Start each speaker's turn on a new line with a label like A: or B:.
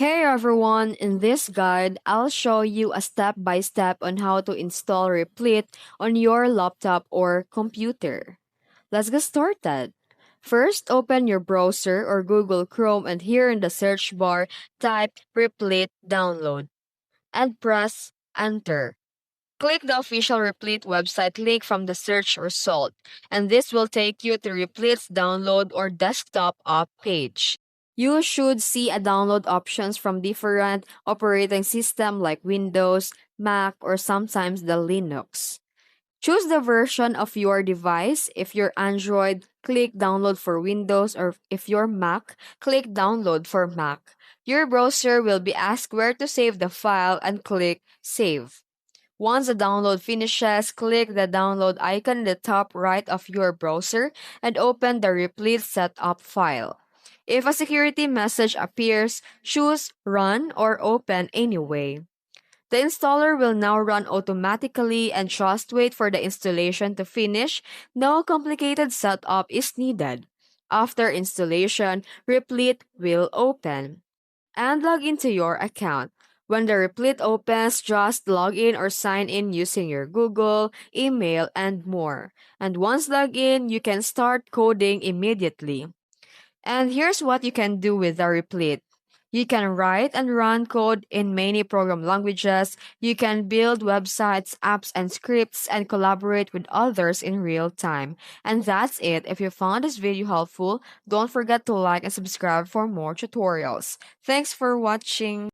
A: Hey everyone, in this guide, I'll show you a step-by-step on how to install Replit on your laptop or computer. Let's get started. First, open your browser or Google Chrome and here in the search bar, type Replit download and press enter. Click the official Replit website link from the search result, and this will take you to Replit's download or desktop app page. You should see a download options from different operating system like Windows, Mac, or sometimes the Linux. Choose the version of your device. If you're Android, click download for Windows, or if you're Mac, click download for Mac. Your browser will be asked where to save the file and click save. Once the download finishes, click the download icon in the top right of your browser and open the Replit setup file. If a security message appears, choose Run or Open anyway. The installer will now run automatically and just wait for the installation to finish. No complicated setup is needed. After installation, Replit will open and log into your account. When the Replit opens, just log in or sign in using your Google, email, and more. And once logged in, you can start coding immediately. And here's what you can do with the Replit. You can write and run code in many program languages. You can build websites, apps, and scripts and collaborate with others in real time. And that's it. If you found this video helpful, don't forget to like and subscribe for more tutorials. Thanks for watching.